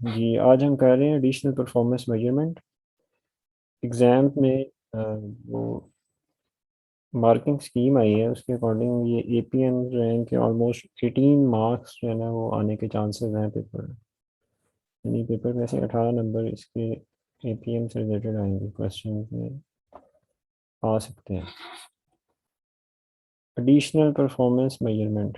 जी, आज हम कर रहे हैं एडिशनल परफॉर्मेंस मेजरमेंट। एग्ज़ाम में वो मार्किंग स्कीम आई है, उसके अकॉर्डिंग ये एपीएम जो है इनके ऑलमोस्ट 18 मार्क्स जो है ना वो आने के चांसेस हैं पेपर। यानी पेपर में से 18 नंबर इसके एपीएम से रिलेटेड आएंगे, क्वेश्चन में आ सकते हैं। एडिशनल परफॉर्मेंस मेजरमेंट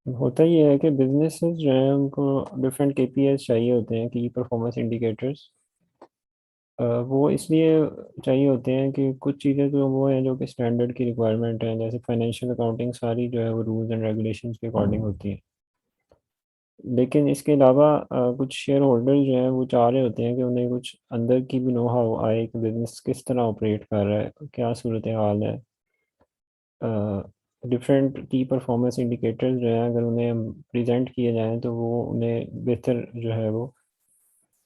होता ये है कि बिजनेसेस जो हैं उनको डिफरेंट केपीआईज चाहिए होते हैं, की परफॉर्मेंस इंडिकेटर्स। वो इसलिए चाहिए होते हैं कि कुछ चीज़ें तो वो हैं जो कि स्टैंडर्ड की रिक्वायरमेंट है, जैसे फाइनेंशियल अकाउंटिंग सारी जो है वो रूल्स एंड रेगुलेशंस के अकॉर्डिंग होती है। लेकिन इसके अलावा कुछ शेयर होल्डर जो हैं वो चाह रहे होते हैं कि उन्हें कुछ अंदर की भी नो हाउ आए कि बिजनेस किस तरह ऑपरेट कर रहा है, क्या सूरत हाल है। डिफरेंट की परफॉर्मेंस इंडिकेटर्स जो हैं अगर उन्हें प्रेजेंट किए जाएँ तो वो उन्हें बेहतर जो है वो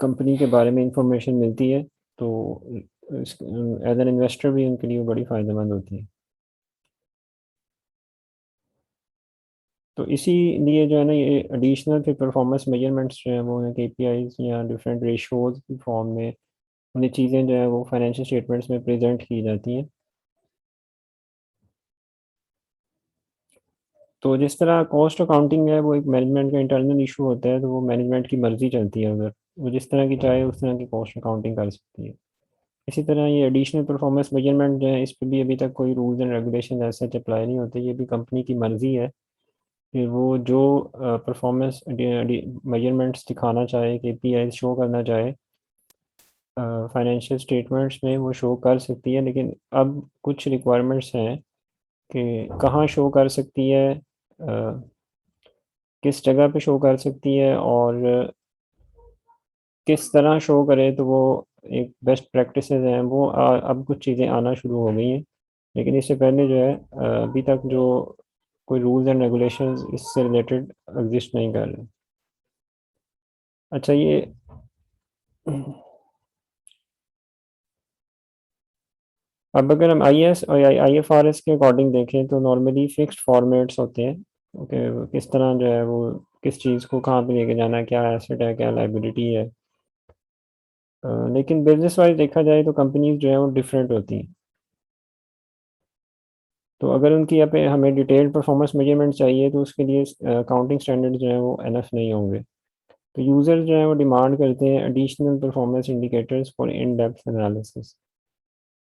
कंपनी के बारे में इंफॉर्मेशन मिलती है। तो एज एन इन्वेस्टर भी उनके लिए वो बड़ी फ़ायदेमंद होती है। तो इसीलिए जो है ना ये एडिशनल फिर परफॉर्मेंस मेजरमेंट्स जो हैं वो उन्हें केपीआईज़ या डिफरेंट रेशोज़ की फॉर्म में उन्हें चीज़ें जो है वो फाइनेंशियल स्टेटमेंट्स में प्रेजेंट की जाती हैं। तो जिस तरह कॉस्ट अकाउंटिंग है वो एक मैनेजमेंट का इंटरनल इशू होता है, तो वो मैनेजमेंट की मर्ज़ी चलती है, उधर वो जिस तरह की चाहे उस तरह की कॉस्ट अकाउंटिंग कर सकती है। इसी तरह ये एडिशनल परफॉर्मेंस मेजरमेंट जो है इस पे भी अभी तक कोई रूल्स एंड रेगुलेशन ऐसे अप्लाई नहीं होते, ये भी कंपनी की मर्ज़ी है कि वो जो परफॉर्मेंस मेजरमेंट्स दिखाना चाहे, केपीआई शो करना चाहे फाइनेंशियल स्टेटमेंट्स में वो शो कर सकती है। लेकिन अब कुछ रिक्वायरमेंट्स हैं कि कहाँ शो कर सकती है, किस जगह पे शो कर सकती है और किस तरह शो करे, तो वो एक बेस्ट प्रैक्टिसेस हैं वो अब कुछ चीज़ें आना शुरू हो गई हैं। लेकिन इससे पहले जो है अभी तक जो कोई रूल्स एंड रेगुलेशंस इससे रिलेटेड एग्जिस्ट नहीं कर रहे। अच्छा ये अब अगर हम आईएएस और आईएफआरएस के अकॉर्डिंग देखें तो नॉर्मली फिक्स्ड फॉर्मेट्स होते हैं। ओके, किस तरह जो है वो किस चीज़ को कहाँ पे लेके जाना है, क्या एसेट है क्या लाइबिलिटी है। लेकिन बिजनेस वाइज देखा जाए तो कंपनीज जो है वो डिफरेंट होती हैं। तो अगर उनकी यहाँ पे हमें डिटेल्ड परफॉर्मेंस मेजरमेंट चाहिए तो उसके लिए अकाउंटिंग स्टैंडर्ड जो है वो एनफ नहीं होंगे। तो यूज़र जो है वो डिमांड करते हैं additional performance indicators for in depth analysis.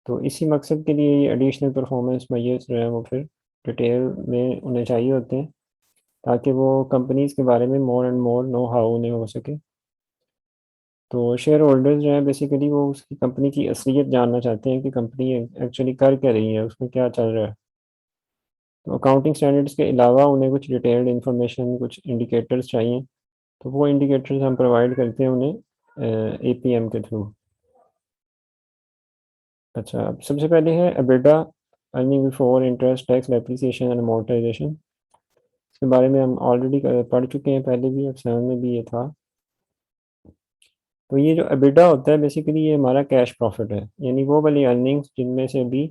तो इसी मकसद के लिए ये एडिशनल परफॉर्मेंस मेजर्स जो है वो फिर डिटेल में उन्हें चाहिए होते हैं, ताकि वो कंपनीज़ के बारे में more and more know how उन्हें हो सके। तो शेयर होल्डर्स जो हैं बेसिकली वो उसकी कंपनी की असलियत जानना चाहते हैं कि कंपनी एक्चुअली कर क्या रही है, उसमें क्या चल रहा है। तो अकाउंटिंग स्टैंडर्ड्स के अलावा उन्हें कुछ डिटेल्ड इन्फॉर्मेशन, कुछ इंडिकेटर्स चाहिए। तो वो इंडिकेटर्स हम प्रोवाइड करते हैं उन्हें एपीएम के थ्रू। अच्छा, अब सबसे पहले है EBITDA, earning before interest tax depreciation and amortisation. इसके बारे में हम ऑलरेडी पढ़ चुके हैं, पहले भी अब 7 में भी ये था। तो ये जो एबिटा होता है बेसिकली ये हमारा कैश प्रॉफिट है, यानी वो वाली अर्निंग्स जिनमें से भी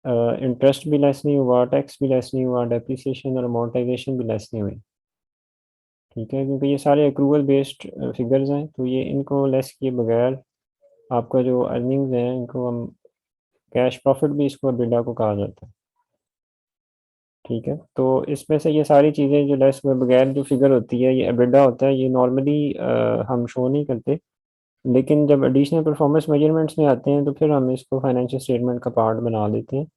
इंटरेस्ट भी लेस नहीं हुआ, टैक्स भी लेस नहीं हुआ, डेप्रिसिएशन और अमोर्टाइजेशन भी लेस नहीं हुई। ठीक है, क्योंकि ये सारे एक्रूवल बेस्ड फिगर्स हैं, तो ये इनको लेस किए बगैर आपका जो अर्निंग्स हैं इनको हम कैश प्रॉफिट भी इसको एबिटा को कहा जाता है। ठीक है, तो इसमें से ये सारी चीज़ें जो लेस हुए बगैर जो फिगर होती है ये एबिटा होता है। ये नॉर्मली हम शो नहीं करते, लेकिन जब एडिशनल परफॉर्मेंस मेजरमेंट्स में आते हैं तो फिर हम इसको फाइनेंशियल स्टेटमेंट का पार्ट बना देते हैं।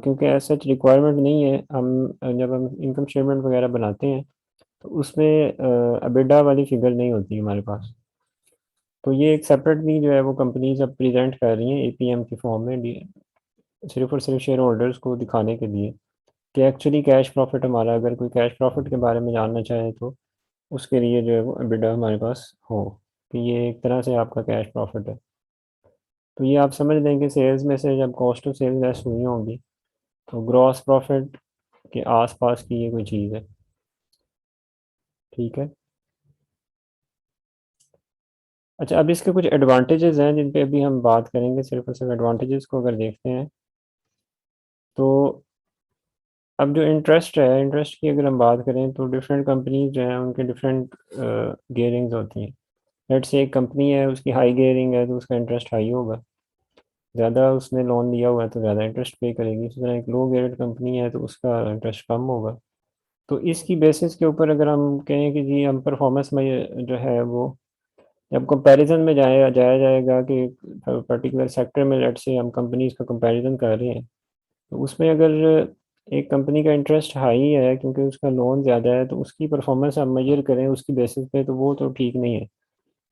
क्योंकि एज सच रिक्वायरमेंट नहीं है, हम जब हम इनकम स्टेटमेंट वगैरह बनाते हैं तो उसमें एबिटा वाली फिगर नहीं होती हमारे पास। तो ये एक सेपरेटली जो है वो कंपनीज अब प्रेजेंट कर रही हैं एपीएम की फॉर्म में, सिर्फ और सिर्फ शेयर होल्डर्स को दिखाने के लिए कि एक्चुअली कैश प्रॉफिट हमारा, अगर कोई कैश प्रॉफिट के बारे में जानना चाहे तो उसके लिए जो है वो एबिटा हमारे पास हो, कि ये एक तरह से आपका कैश प्रॉफिट है। तो ये आप समझ लें कि सेल्स में से जब कॉस्ट ऑफ सेल्स लेस हुई होंगी तो ग्रॉस प्रॉफिट के आसपास की ये कोई चीज़ है। ठीक है। अच्छा, अब इसके कुछ एडवांटेजेस हैं जिन पे अभी हम बात करेंगे। सिर्फ और सिर्फ एडवांटेजेस को अगर देखते हैं तो अब जो इंटरेस्ट है, इंटरेस्ट की अगर हम बात करें तो डिफरेंट कंपनीज़ जो हैं उनके डिफरेंट गियरिंग्स होती हैं। लेट्स से एक कंपनी है उसकी हाई गियरिंग है तो उसका इंटरेस्ट हाई होगा। ज़्यादा उसने लोन लिया हुआ है तो ज़्यादा इंटरेस्ट पे करेगी। इसी तरह एक लो गियर्ड कंपनी है तो उसका इंटरेस्ट कम होगा। तो इसकी बेसिस के ऊपर अगर हम कहें कि जी हम परफॉर्मेंस में जो है वो जब कंपैरिजन में जाया जाएगा कि पर्टिकुलर सेक्टर में लेट्स से हम कंपनीज़ का कंपैरिजन कर रहे हैं, तो उसमें अगर एक कंपनी का इंटरेस्ट हाई है क्योंकि उसका लोन ज़्यादा है तो उसकी परफॉर्मेंस हम मेजर करें उसकी बेसिस पे तो वो तो ठीक नहीं है।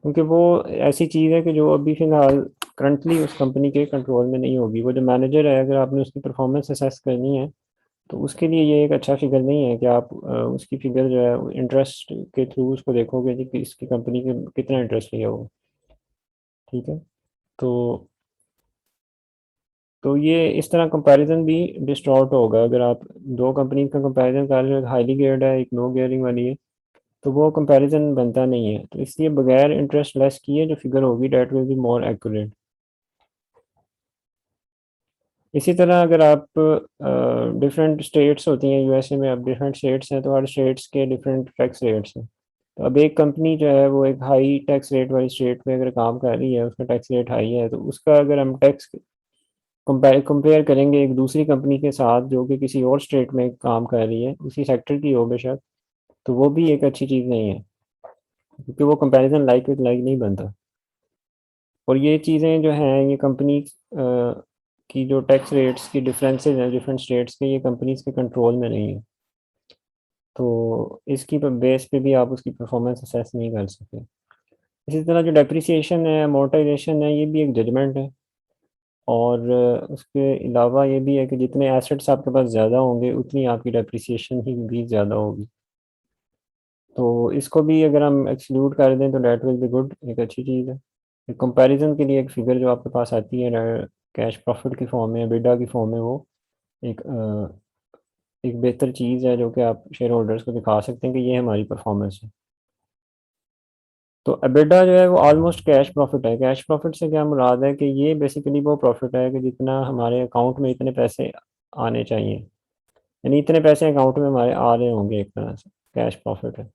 क्योंकि वो ऐसी चीज़ है कि जो अभी फ़िलहाल करंटली उस कंपनी के कंट्रोल में नहीं होगी। वो जो मैनेजर है अगर आपने उसकी परफॉर्मेंस असेस करनी है तो उसके लिए ये एक अच्छा फिगर नहीं है कि आप उसकी फिगर जो है इंटरेस्ट के थ्रू उसको देखोगे कि इसकी कंपनी के कितना इंटरेस्ट लिया होगा। ठीक है? तो ये इस तरह कंपैरिजन भी डिस्टॉर्ट होगा अगर आप 2 कंपनी का कंपैरिजन कर रहे हो, एक हाईली गियर्ड है, एक लो गियरिंग वाली है, तो वो कंपैरिजन बनता नहीं है। तो इसलिए बगैर इंटरेस्ट लेस किए जो फिगर होगी that will be more accurate. इसी तरह अगर आप डिफरेंट स्टेट्स होती हैं यूएसए में, अब डिफरेंट स्टेट्स हैं तो हर स्टेट्स के डिफरेंट टैक्स रेट्स हैं। तो अब एक कंपनी जो है वो एक हाई टैक्स रेट वाली स्टेट में अगर काम कर रही है, उसका टैक्स रेट हाई है, तो उसका अगर हम टैक्स कंपेयर करेंगे एक दूसरी कंपनी के साथ जो कि किसी और स्टेट में काम कर रही है, उसी सेक्टर की हो बेशक, तो वो भी एक अच्छी चीज़ नहीं है क्योंकि वो कंपैरिजन लाइक विद लाइक नहीं बनता। और ये चीज़ें जो हैं ये कंपनी की जो टैक्स रेट्स की डिफरेंसेस हैं डिफरेंट स्टेट्स के, ये कंपनीज के कंट्रोल में नहीं है। तो इसकी बेस पे भी आप उसकी परफॉर्मेंस असेस नहीं कर सकते। इसी तरह जो डेप्रिसिएशन है, अमोर्टाइजेशन है, ये भी एक जजमेंट है। और उसके अलावा ये भी है कि जितने एसेट्स आपके पास ज़्यादा होंगे उतनी आपकी डेप्रिसिएशन ही भी ज़्यादा होगी। तो इसको भी अगर हम एक्सक्लूड कर दें तो दैट विल बी गुड, एक अच्छी चीज़ है। एक कंपैरिजन के लिए एक फिगर जो आपके पास आती है कैश प्रॉफिट की फॉर्म में, एबिटा की फॉर्म में, वो एक एक बेहतर चीज़ है जो कि आप शेयर होल्डर्स को दिखा सकते हैं कि ये हमारी परफॉर्मेंस है। तो एबिटा जो है वो ऑलमोस्ट कैश प्रॉफिट है। कैश प्रॉफिट से क्या मुराद है कि ये बेसिकली वो प्रॉफिट है कि जितना हमारे अकाउंट में इतने पैसे आने चाहिए, यानी इतने पैसे अकाउंट में हमारे आ रहे होंगे, एक तरह से कैश प्रॉफिट है।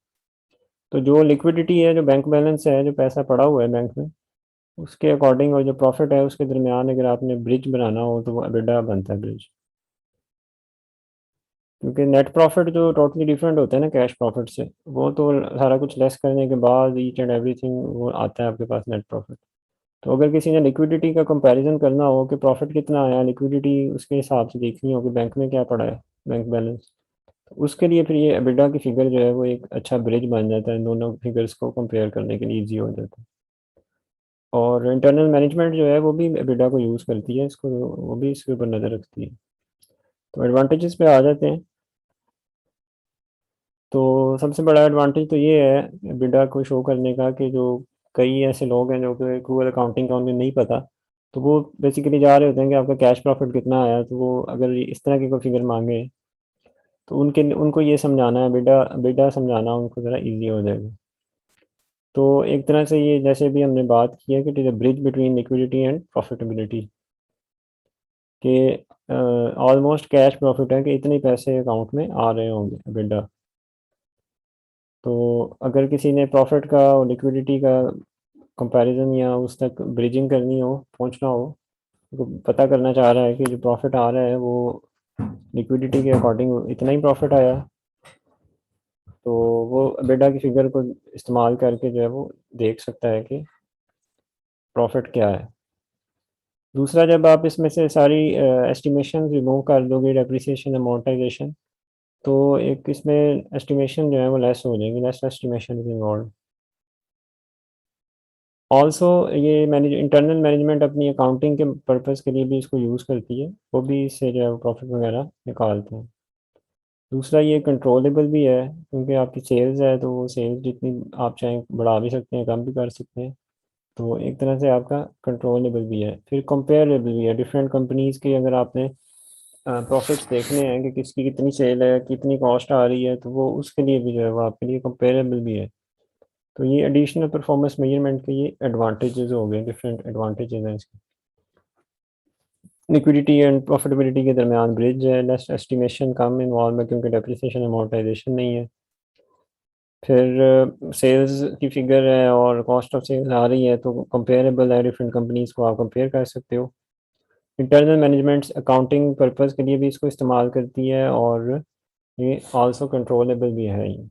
तो जो लिक्विडिटी है, जो बैंक बैलेंस है, जो पैसा पड़ा हुआ है बैंक में, उसके अकॉर्डिंग और जो प्रॉफिट है उसके दरमियान अगर आपने ब्रिज बनाना हो तो वो एबिटा बनता है, ब्रिज। क्योंकि नेट प्रॉफिट जो टोटली डिफरेंट होता है ना कैश प्रॉफिट से, वो तो सारा कुछ लेस करने के बाद ईच एंड एवरीथिंग वो आता है आपके पास नेट प्रॉफिट। तो अगर किसी ने लिक्विडिटी का कंपैरिजन करना हो कि प्रॉफिट कितना आया, लिक्विडिटी उसके हिसाब से देखनी हो कि बैंक में क्या पड़ा है, बैंक बैलेंस, तो उसके लिए फिर ये एबिटा की फिगर जो है वो एक अच्छा ब्रिज बन जाता है, दोनों फिगर्स को कंपेयर करने के लिए ईजी हो जाता है। और इंटरनल मैनेजमेंट जो है वो भी एबिटा को यूज़ करती है, इसको वो भी इसके ऊपर नज़र रखती है। तो एडवांटेजेस पे आ जाते हैं। तो सबसे बड़ा एडवांटेज तो ये है एबिटा को शो करने का कि जो कई ऐसे लोग हैं जो कि गूगल अकाउंटिंग का उन्हें नहीं पता, तो वो बेसिकली जा रहे होते हैं कि आपका कैश प्रॉफिट कितना आया, तो वो अगर इस तरह की कोई फिगर मांगे तो उनके उनको ये समझाना है, एबिटा एबिटा समझाना उनको ज़रा इजी हो जाएगा। तो एक तरह से ये जैसे भी हमने बात की है कि it is a bridge between liquidity and profitability, कि ऑलमोस्ट कैश प्रॉफिट है कि इतने पैसे अकाउंट में आ रहे होंगे एबिटा। तो अगर किसी ने प्रॉफिट का और लिक्विडिटी का कंपैरिजन या उस तक ब्रिजिंग करनी हो, पहुंचना हो, तो पता करना चाह रहा है कि जो प्रॉफिट आ रहा है वो लिक्विडिटी के अकॉर्डिंग इतना ही प्रॉफिट आया, तो वो एबिटा की फिगर को इस्तेमाल करके जो है वो देख सकता है कि प्रॉफिट क्या है। दूसरा, जब आप इसमें से सारी एस्टिमेशन रिमूव कर दोगे, डेप्रिसिएशन, अमोर्टाइजेशन, तो एक इसमें एस्टिमेशन जो है वो लेस हो जाएगी, less estimation is involve. Also ये मैनेज इंटरनल मैनेजमेंट अपनी अकाउंटिंग के पर्पज़ के लिए भी इसको यूज़ करती है, वो भी इससे जो है प्रॉफिट वगैरह निकालते हैं। दूसरा, ये कंट्रोलेबल भी है क्योंकि आपकी सेल्स है तो वो सेल्स जितनी आप चाहें बढ़ा भी सकते हैं, कम भी कर सकते हैं। तो एक तरह से आपका कंट्रोलेबल भी है। फिर कंपेरेबल भी है, डिफरेंट कंपनीज़ के अगर आपने प्रॉफिट्स देखने हैं कि किसकी कितनी सेल है, कितनी कॉस्ट आ रही है, तो वो उसके लिए भी जो है वो आपके लिए कंपेरेबल भी है। तो ये एडिशनल परफॉर्मेंस मेजरमेंट के ये एडवांटेजेस हो गए, डिफरेंट एडवांटेजेस हैं इसके। लिक्विडिटी एंड प्रॉफिटेबिलिटी के दरमियान ब्रिज है, लेस एस्टिमेशन कम इन्वॉल्व है क्योंकि डेप्रिसिएशन अमोर्टाइजेशन नहीं है। फिर सेल्स की फिगर है और कॉस्ट ऑफ सेल्स आ रही है तो कंपेरेबल है, डिफरेंट कंपनीज को आप कंपेयर कर सकते हो। इंटरनल मैनेजमेंट अकाउंटिंग पर्पस के लिए भी इसको इस्तेमाल करती है और ये आल्सो कंट्रोलेबल भी है ये।